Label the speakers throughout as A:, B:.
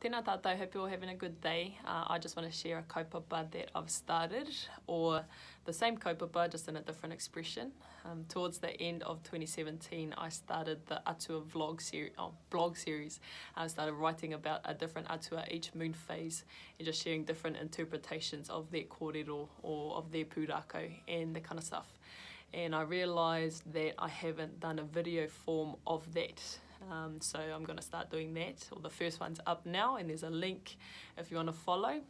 A: Tēnā tātou, hope you're all having a good day. I just want to share a kaupapa that I've started, or the same kaupapa, just in a different expression. Towards the end of 2017, I started the atua blog series. I started writing about a different atua each moon phase and just sharing different interpretations of their kōrero or of their pūrākau and that kind of stuff. And I realised that I haven't done a video form of that. So I'm going to start doing that. Well, the first one's up now, and there's a link if you want to follow.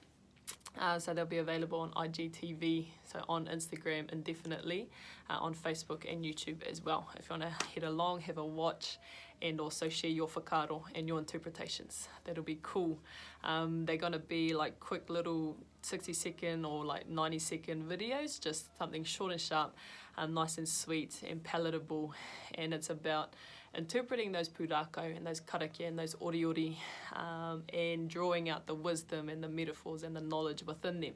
A: So they'll be available on IGTV, so on Instagram indefinitely, on Facebook and YouTube as well. If you want to head along, have a watch, and also share your whakaaro and your interpretations. That'll be cool. They're going to be like quick little 60-second or like 90-second videos, just something short and sharp, nice and sweet and palatable. And it's about interpreting those pūrākau and those karakia and those oriori, and drawing out the wisdom and the metaphors and the knowledge within them,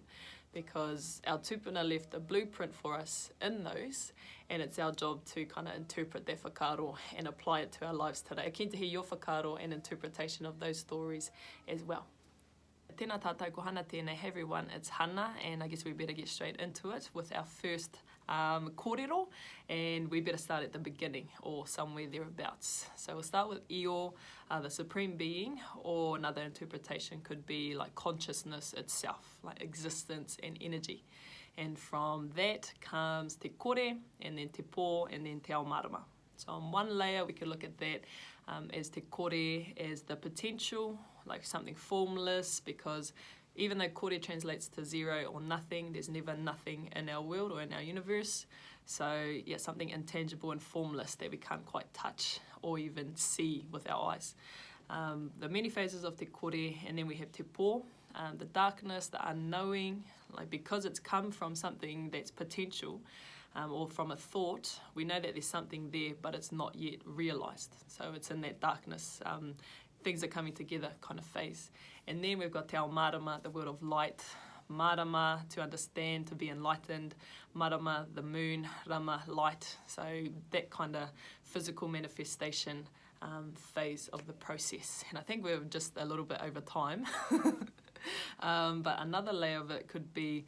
A: because our tupuna left a blueprint for us in those, and it's our job to kind of interpret their whakaaro and apply it to our lives today. I'm keen to hear your whakaaro and interpretation of those stories as well. Tēnā tātou kohana tēnei, hey everyone, it's Hannah, and I guess we better get straight into it with our first kōrero, and we better start at the beginning or somewhere thereabouts. So we'll start with Ao, the supreme being, or another interpretation could be like consciousness itself, like existence and energy. And from that comes te kore, and then te pō, and then te Ao Mārama. So on one layer we could look at that as te kore, as the potential, like something formless, because even though kore translates to zero or nothing, there's never nothing in our world or in our universe. So yeah, something intangible and formless that we can't quite touch or even see with our eyes. The many phases of te kore, and then we have te pō, the darkness, the unknowing, like because it's come from something that's potential, or from a thought, we know that there's something there, but it's not yet realized. So it's in that darkness, things are coming together kind of phase. And then we've got te Ao Mārama, the world of light. Mārama, to understand, to be enlightened. Mārama, the moon. Rama, light. So that kind of physical manifestation phase of the process. And I think we're just a little bit over time. But another layer of it could be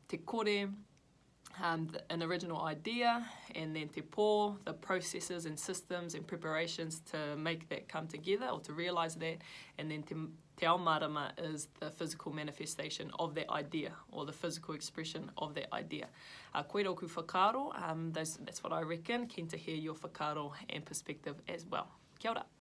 A: te kore, an original idea, and then te pō, the processes and systems and preparations to make that come together or to realize that, and then te Ao Mārama is the physical manifestation of that idea or the physical expression of that idea. Koe roku whakaaro, that's what I reckon. Keen to hear your whakaaro and perspective as well. Kia ora.